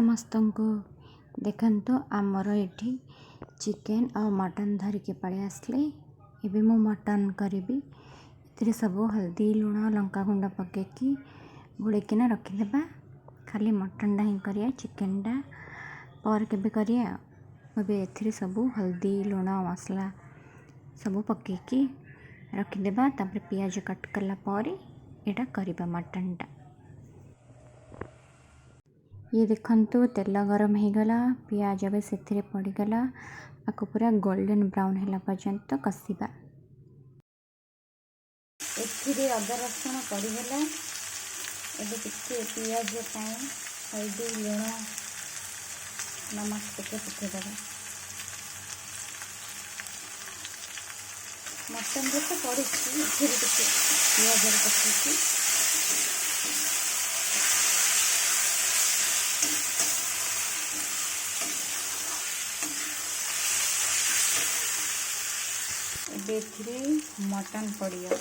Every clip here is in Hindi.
समस्तंको देखंतु आमर एठी चिकेन और मटन धरिके पड़े आसले। एबे मु मटन करी इतरे सब हल्दी लुण लंका गुंड पकेकी घोड़ेकिना रखिदेबा। खाली मटनटा ही करिया, चिकेनटा पर केबे करिया। एबे एथिरे सब हल्दी लुण मसला सब पकेकी रखिदेबा। तापर पियाज कट कला पर एटा करिबा मटनटा। ये देखंतु तेल गरम हो गला, पियाज भी से पड़गला। आपको पूरा गोल्डन ब्राउन है पर्यंत कषिबा। एथिरे अदा रसुण पड़गला। एबे टिके पियाज हल्दी लुण नमक टिके पकेदेबा। मटन तो पड़ी टिके पियाज पकेकी एथिरे मटन पड़िया।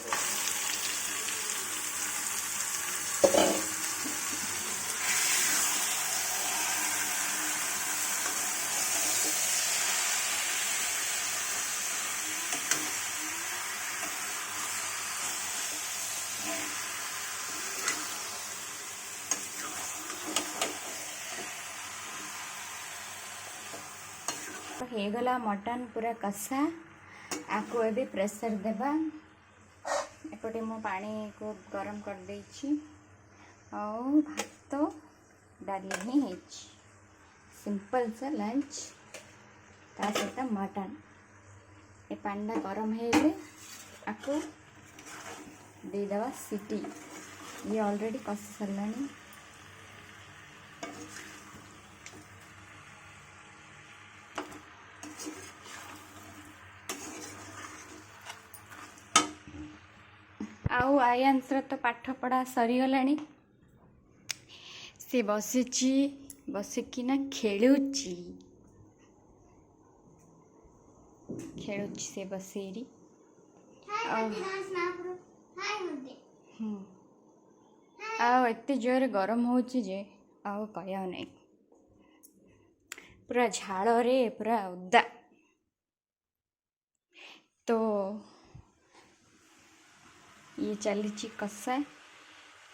हो गला मटन पूरा कषा। आपको एबे प्रेशर देबा। एपटे मो पानी को गरम कर देछि और भात डाली ही है। सिंपल सा लंच ता सहित मटन। ए पानी गरम हेले आपको दे देबा सीटी। ये ऑलरेडी कषि सरलानी। आउ आयांश तो पाठ पढ़ा सरीगलानी। से बसिची बसिकिना खेलुची से बसेरी। एते जोर गरम होची जे आउ कहया नहीं। पूरा झाड़ रे पूरा उदा। तो ये चली कषा।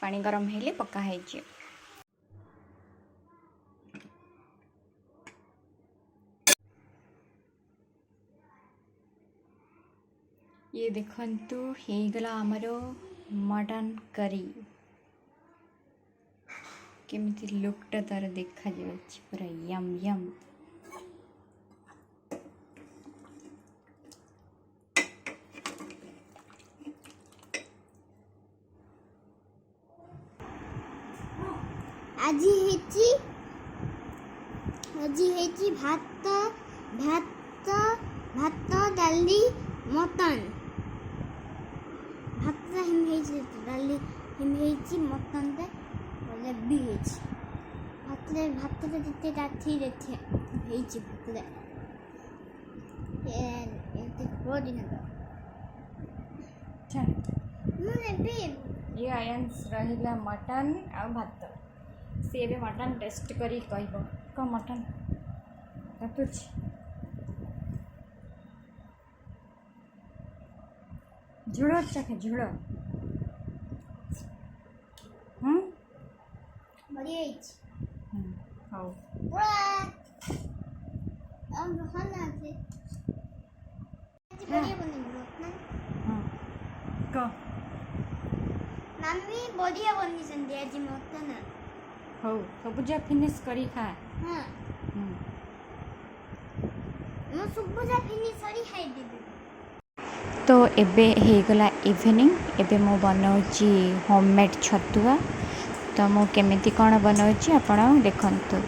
पानी गरम हेले पका है। ये देखंतु हो गला आमर मटन करी। केमिति लुकटा तार देखा जाउछि पूरा यम यम। আজি हेची भात भात भात डाली मटन। भात हिम हेची डाली हिम हेची मटन ते बोले भी हेची। भात ते डाठी देथे हेची भात ये बॉडी ना। अच्छा मुने भी ये आयांस रहिला मटन आ भात। सी भी मटन टेस्ट करी कहब क मटन काटुच झुड़ चखे झुड़। बढ़िया हेची। हाउ हम खाना से बढ़िया बनी ना। क मम्मी बढ़िया बनी संदे आज मटन। हो सब जा फिनिश करी खा। हां मो सब जा फिनिश करी खाई देबे। तो एबे हे गला इवनिंग। एबे मो बनाउची होममेड छतुआ। तो मो केमिति कोन बनाउची आपण देखंतु।